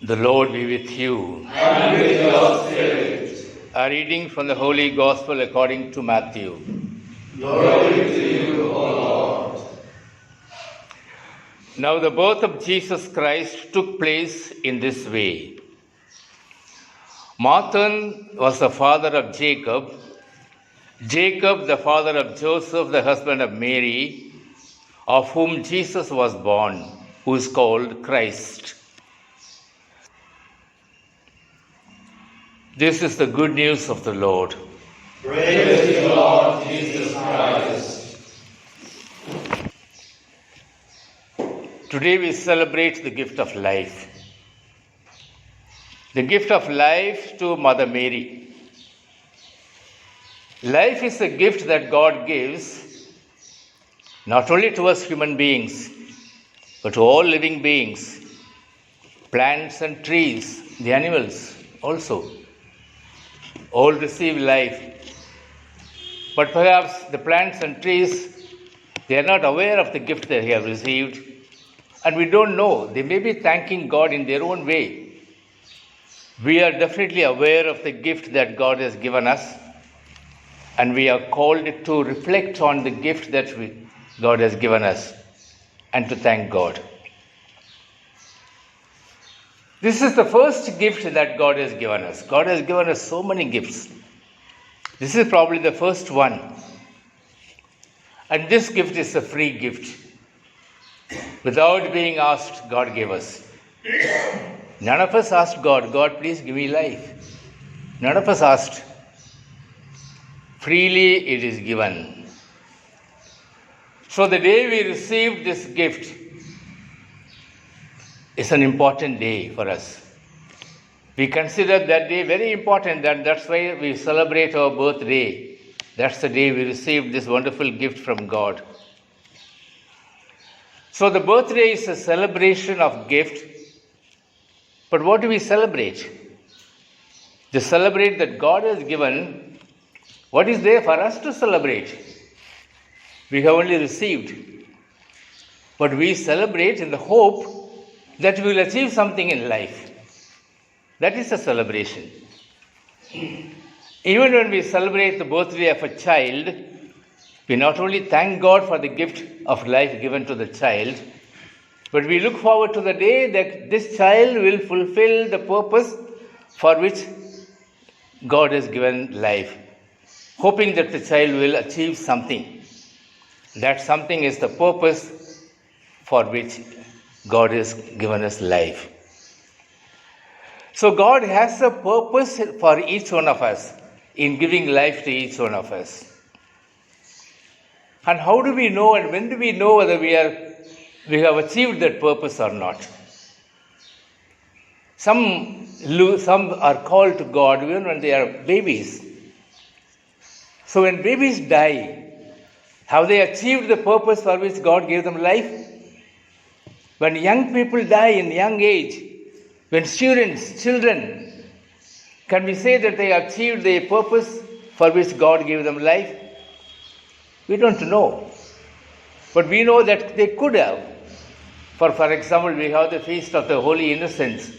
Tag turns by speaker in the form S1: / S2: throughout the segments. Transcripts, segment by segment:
S1: The Lord be with you.
S2: And with your spirit.
S1: A reading from the Holy Gospel according to Matthew.
S2: Glory to you, O Lord.
S1: Now the birth of Jesus Christ took place in this way. Mathan was the father of Jacob, Jacob the father of Joseph, the husband of Mary, of whom Jesus was born, who is called Christ. This is the good news of the Lord.
S2: Praise the Lord Jesus Christ.
S1: Today we celebrate the gift of life. The gift of life to Mother Mary. Life is a gift that God gives not only to us human beings, but to all living beings, plants and trees, the animals also. All receive life. But perhaps the plants and trees, they are not aware of the gift they have received. And we don't know. They may be thanking God in their own way. We are definitely aware of the gift that God has given us. And we are called to reflect on the gift that God has given us and to thank God. This is the first gift that God has given us. God has given us so many gifts. This is probably the first one. And this gift is a free gift. Without being asked, God gave us. None of us asked God, God, please give me life. None of us asked. Freely it is given. So the day we received this gift is an important day for us. We consider that day very important, and that's why we celebrate our birthday. That's the day we received this wonderful gift from God. So the birthday is a celebration of gift. But what do we celebrate? To celebrate that God has given. What is there for us to celebrate? We have only received. But we celebrate in the hope that we will achieve something in life. That is a celebration. Even when we celebrate the birthday of a child, we not only thank God for the gift of life given to the child, but we look forward to the day that this child will fulfill the purpose for which God has given life, hoping that the child will achieve something. That something is the purpose for which God has given us life. So God has a purpose for each one of us in giving life to each one of us. And how do we know and when do we know whether we have achieved that purpose or not? Some are called to God even when they are babies. So when babies die, have they achieved the purpose for which God gave them life? When young people die in young age, when students, children, can we say that they achieved the purpose for which God gave them life? We don't know. But we know that they could have. For example, we have the feast of the Holy Innocents.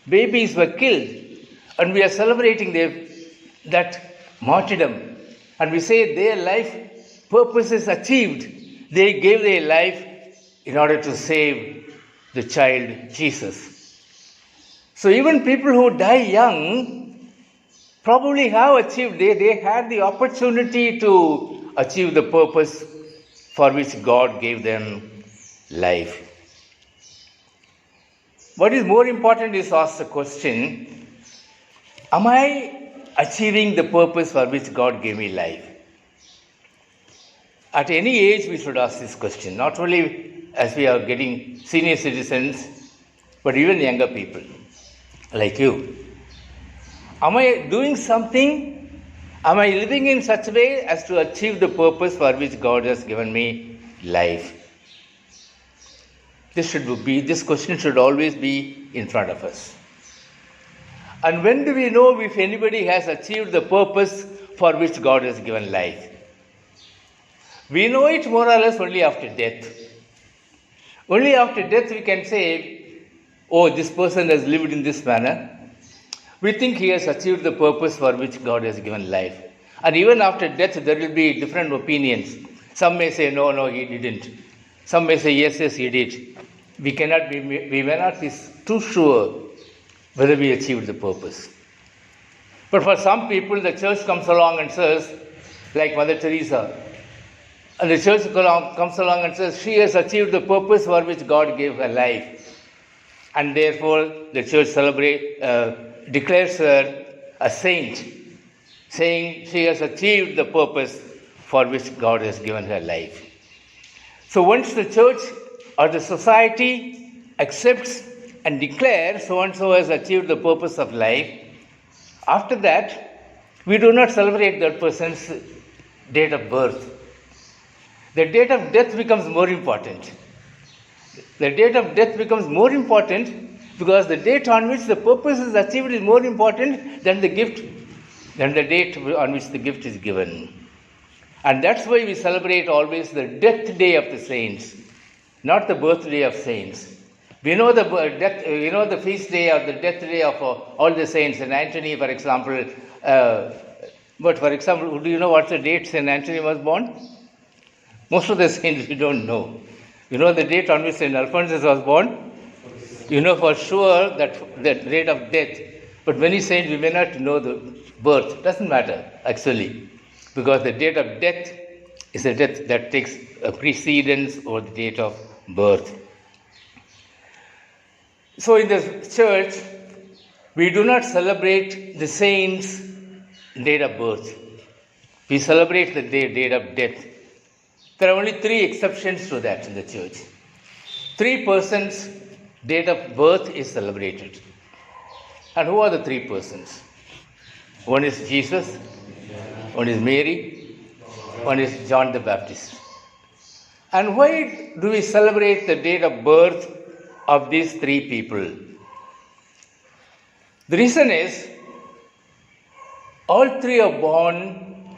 S1: Babies were killed, and we are celebrating that martyrdom. And we say their life purpose is achieved. They gave their life in order to save the child Jesus. So even people who die young probably have achieved, they had the opportunity to achieve the purpose for which God gave them life. What is more important is to ask the question, am I achieving the purpose for which God gave me life? At any age we should ask this question, not only as we are getting senior citizens, but even younger people like you. Am I doing something? Am I living in such a way as to achieve the purpose for which God has given me life? This question should always be in front of us. And when do we know if anybody has achieved the purpose for which God has given life? We know it more or less only after death. Only after death we can say oh, this person has lived in this manner, we think he has achieved the purpose for which God has given life. And even after death, there will be different opinions. Some may say, no, no, he didn't. Some may say, yes, yes, he did. We may not be too sure whether we achieved the purpose. But for some people, the church comes along and says, like Mother Teresa, and the church comes along and says, she has achieved the purpose for which God gave her life. And therefore, the church declares her a saint, saying she has achieved the purpose for which God has given her life. So once the church or the society accepts and declares so-and-so has achieved the purpose of life, after that, we do not celebrate that person's date of birth. The date of death becomes more important. The date of death becomes more important because the date on which the purpose is achieved is more important than the gift, than the date on which the gift is given. And that's why we celebrate always the death day of the saints, not the birthday of saints. We know the feast day or the death day of all the saints. Saint Anthony, for example. But for example, do you know what's the date Saint Anthony was born? Most of the saints we don't know. You know the date on which Saint Alphonsus was born? You know for sure that the date of death. But many saints we may not know the birth. Doesn't matter actually, because the date of death is a death that takes a precedence over the date of birth. So in the church, we do not celebrate the saints' date of birth. We celebrate the date of death. There are only 3 exceptions to that in the church. 3 persons' date of birth is celebrated. And who are the 3 persons? One is Jesus, one is Mary, one is John the Baptist. And why do we celebrate the date of birth of these 3 people? The reason is, all 3 are born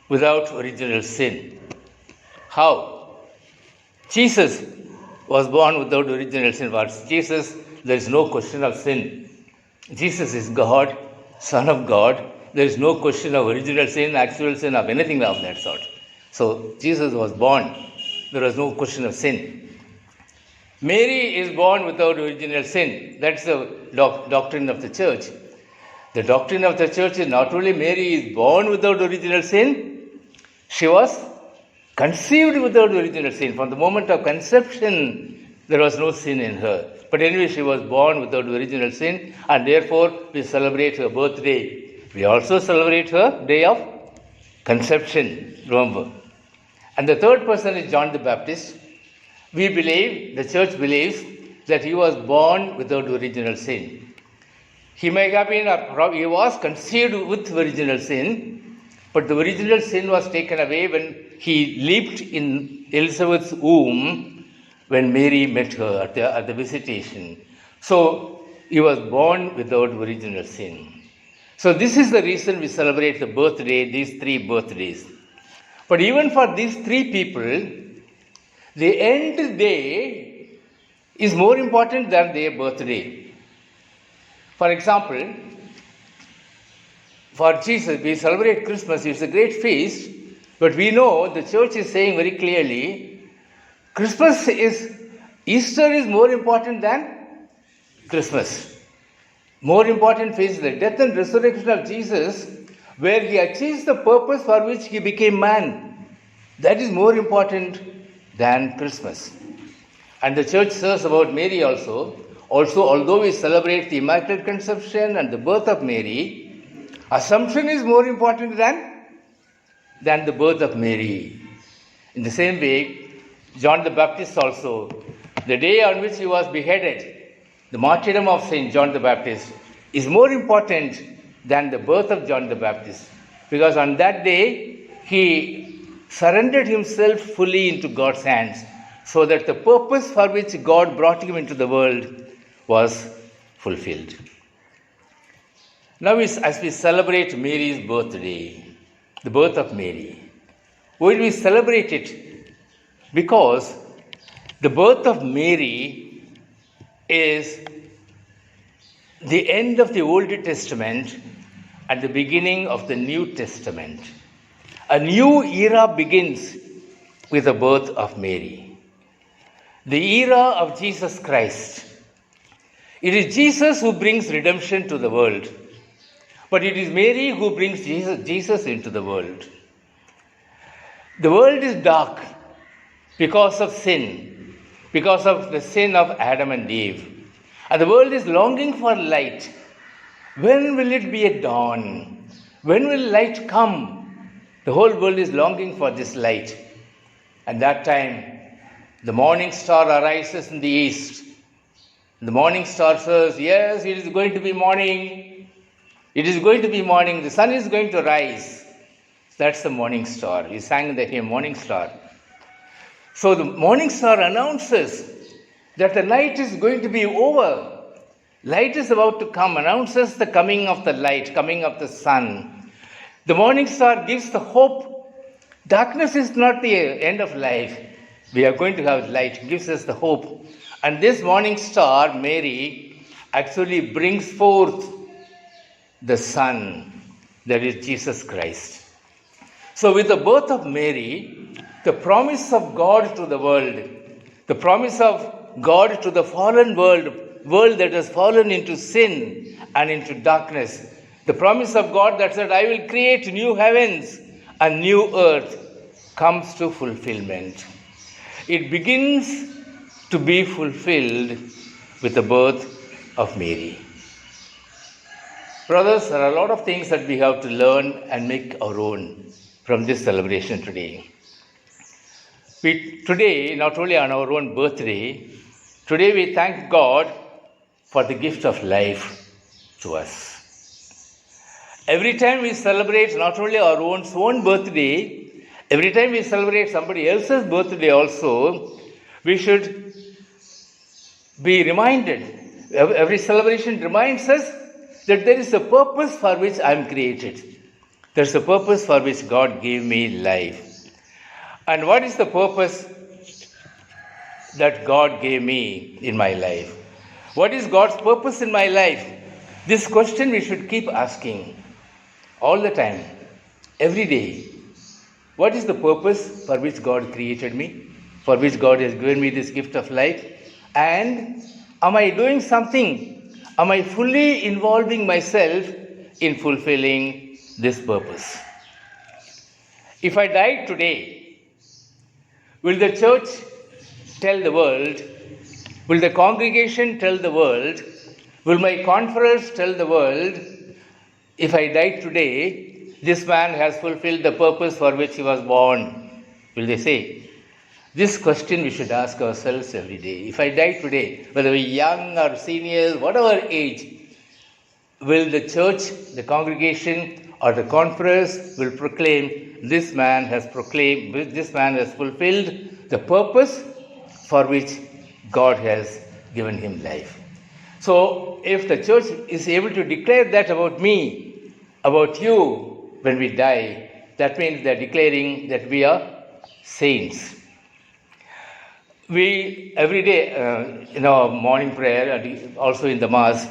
S1: without original sin. How? Jesus was born without original sin. For Jesus, there is no question of sin. Jesus is God, Son of God. There is no question of original sin, actual sin, of anything of that sort. So, Jesus was born. There was no question of sin. Mary is born without original sin. That's the doctrine of the church. The doctrine of the church is not only Mary is born without original sin, she was conceived without original sin. From the moment of conception, there was no sin in her. But anyway, she was born without original sin, and therefore we celebrate her birthday. We also celebrate her day of conception, remember. And the 3rd person is John the Baptist. We believe, the church believes, that he was born without original sin. He may have been, he was conceived with original sin, but the original sin was taken away when he leaped in Elizabeth's womb when Mary met her at the visitation. So, he was born without original sin. So, this is the reason we celebrate the birthday, these 3 birthdays. But even for these 3 people, the end day is more important than their birthday. For example, for Jesus, we celebrate Christmas, it's a great feast, but we know the church is saying very clearly, Easter is more important than Christmas. More important feast is the death and resurrection of Jesus, where he achieves the purpose for which he became man. That is more important than Christmas. And the church says about Mary also, although we celebrate the Immaculate Conception and the birth of Mary, Assumption is more important than the birth of Mary. In the same way, John the Baptist also, the day on which he was beheaded, the martyrdom of St. John the Baptist, is more important than the birth of John the Baptist. Because on that day, he surrendered himself fully into God's hands, so that the purpose for which God brought him into the world was fulfilled. Now, as we celebrate Mary's birthday, the birth of Mary, why do we celebrate it? Because the birth of Mary is the end of the Old Testament and the beginning of the New Testament. A new era begins with the birth of Mary. The era of Jesus Christ. It is Jesus who brings redemption to the world, but it is Mary who brings Jesus into the world. The world is dark because of sin, because of the sin of Adam and Eve. And the world is longing for light. When will it be at dawn? When will light come? The whole world is longing for this light. And that time, the morning star arises in the east. The morning star says, yes, it is going to be morning. It is going to be morning. The sun is going to rise. That's the morning star. We sang the hymn, Morning Star. So the morning star announces that the night is going to be over. Light is about to come, announces the coming of the light, coming of the sun. The morning star gives the hope. Darkness is not the end of life. We are going to have light. It gives us the hope. And this morning star, Mary, actually brings forth the Son, that is Jesus Christ. So with the birth of Mary, the promise of God to the world, the promise of God to the fallen world that has fallen into sin and into darkness, the promise of God that said, I will create new heavens and new earth, comes to fulfillment. It begins to be fulfilled with the birth of Mary. Brothers, there are a lot of things that we have to learn and make our own from this celebration today. Today, not only on our own birthday, today we thank God for the gift of life to us. Every time we celebrate not only our own birthday, every time we celebrate somebody else's birthday also, we should be reminded. Every celebration reminds us that there is a purpose for which I am created. There is a purpose for which God gave me life. And what is the purpose that God gave me in my life? What is God's purpose in my life? This question we should keep asking all the time, every day. What is the purpose for which God created me? For which God has given me this gift of life? And am I doing something? Am I fully involving myself in fulfilling this purpose? If I died today, will the church tell the world? Will the congregation tell the world? Will my conference tell the world? If I died today, this man has fulfilled the purpose for which he was born. Will they say? This question we should ask ourselves every day. If I die today, whether we're young or seniors, whatever age, will the church, the congregation, or the conference will proclaim this man has fulfilled the purpose for which God has given him life. So if the church is able to declare that about me, about you, when we die, that means they're declaring that we are saints. We, every day, in our morning prayer and also in the Mass,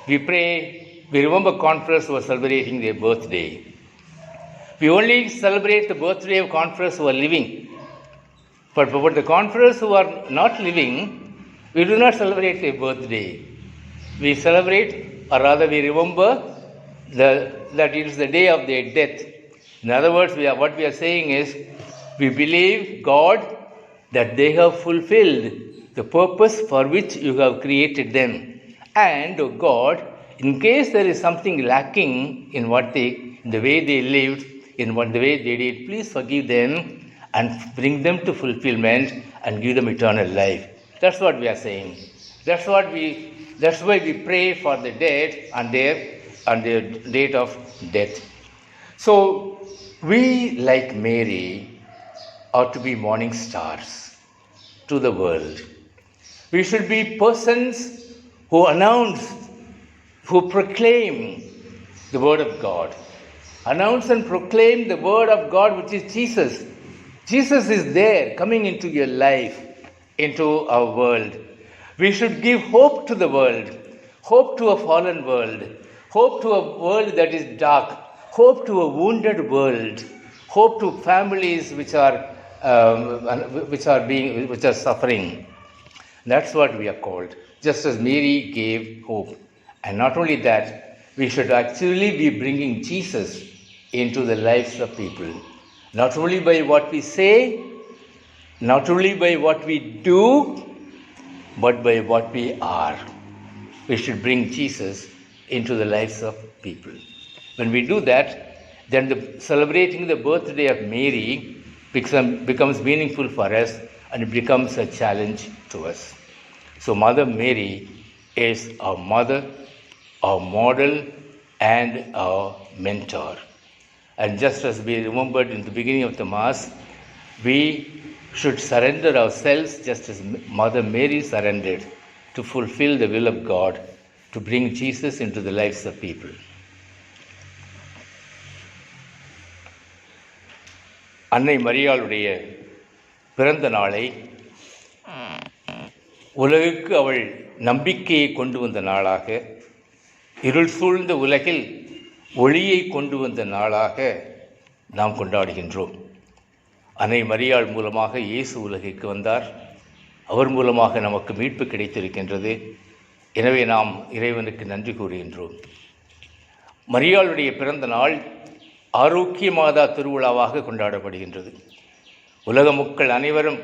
S1: we pray, we remember conference who are celebrating their birthday. We only celebrate the birthday of conference who are living. But for the conference who are not living, we do not celebrate their birthday. We celebrate, or rather we remember that it is the day of their death. In other words, what we are saying is, we believe, God, that they have fulfilled the purpose for which you have created them. And, oh God, in case there is something lacking in the way they lived, the way they did, please forgive them and bring them to fulfillment and give them eternal life. That's what we are saying. That's why we pray for the dead and their date of death. So we, like Mary, ought to be morning stars to the world. We should be persons who announce, who proclaim the word of God. Announce and proclaim the word of God, which is Jesus. Jesus is there, coming into your life, into our world. We should give hope to the world. hope to a fallen world, hope to a world that is dark, hope to a wounded world, hope to families which are suffering. That's what we are called, just as Mary gave hope. And not only that, we should actually be bringing Jesus into the lives of people, not only by what we say, not only by what we do, but by what we are. We should bring Jesus into the lives of people. When we do that, then celebrating the birthday of Mary becomes meaningful for us, and it becomes a challenge to us. So Mother Mary is our mother, our model, and our mentor. And just as we remembered in the beginning of the Mass, we should surrender ourselves just as Mother Mary surrendered to fulfill the will of God, to bring Jesus into the lives of people. அன்னை மரியாளுடைய பிறந்த நாளை உலகுக்கு அவள் நம்பிக்கையை கொண்டு வந்த நாளாக, இருள் சூழ்ந்த உலகில் ஒளியை கொண்டு வந்த நாளாக நாம் கொண்டாடுகின்றோம். அன்னை மரியாள் மூலமாக இயேசு உலகிற்கு வந்தார். அவர் மூலமாக நமக்கு மீட்பு கிடைத்திருக்கின்றது. எனவே நாம் இறைவனுக்கு நன்றி கூறுகின்றோம். மரியாளுடைய பிறந்த நாள் ஆரோக்கிய மாதா திருவிழாவாக கொண்டாடப்படுகின்றது. உலக மக்கள் அனைவரும்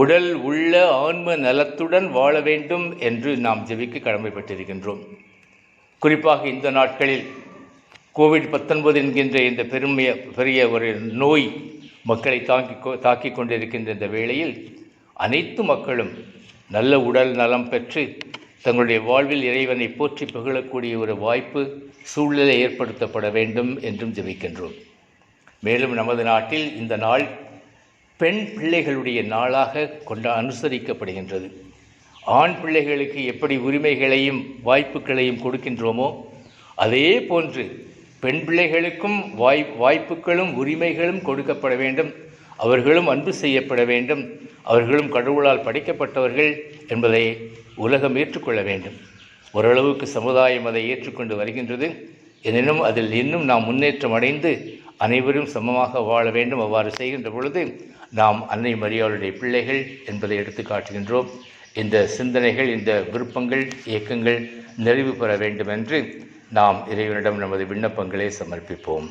S1: உடல் உள்ள ஆன்ம நலத்துடன் வாழ வேண்டும் என்று நாம் ஜெபிக்க கடமைப்பட்டிருக்கின்றோம். குறிப்பாக இந்த நாட்களில் கோவிட்-19 என்கின்ற இந்த பெரிய ஒரு நோய் மக்களை தாக்கி கொண்டிருக்கின்ற இந்த வேளையில் அனைத்து மக்களும் நல்ல உடல் நலம் பெற்று தங்களுடைய வாழ்வில் இறைவனை போற்றி புகழக்கூடிய ஒரு வாய்ப்பு சூழ்நிலை ஏற்படுத்தப்பட வேண்டும் என்றும் ஜெபிக்கின்றோம். மேலும் நமது நாட்டில் இந்த நாள் பெண் பிள்ளைகளுடைய நாளாக அனுசரிக்கப்படுகின்றது. ஆண் பிள்ளைகளுக்கு எப்படி உரிமைகளையும் வாய்ப்புகளையும் கொடுக்கின்றோமோ, அதே போன்று பெண் பிள்ளைகளுக்கும் வாய்ப்புகளும் உரிமைகளும் கொடுக்கப்பட வேண்டும். அவர்களும் அன்பு செய்யப்பட வேண்டும். அவர்களும் கடவுளால் படைக்கப்பட்டவர்கள் என்பதை உலகம் ஏற்றுக்கொள்ள வேண்டும். ஓரளவுக்கு சமுதாயம் அதை ஏற்றுக்கொண்டு வருகின்றது. எனினும் அதில் இன்னும் நாம் முன்னேற்றம் அடைந்து அனைவரும் சமமாக வாழ வேண்டும். அவ்வாறு செய்கின்ற பொழுது நாம் அன்னை மரியாளுடைய பிள்ளைகள் என்பதை எடுத்து காட்டுகின்றோம். இந்த சிந்தனைகள், இந்த விருப்பங்கள், இயக்கங்கள் நிறைவு பெற வேண்டும் என்று நாம் இறைவனிடம் நமது விண்ணப்பங்களை சமர்ப்பிப்போம்.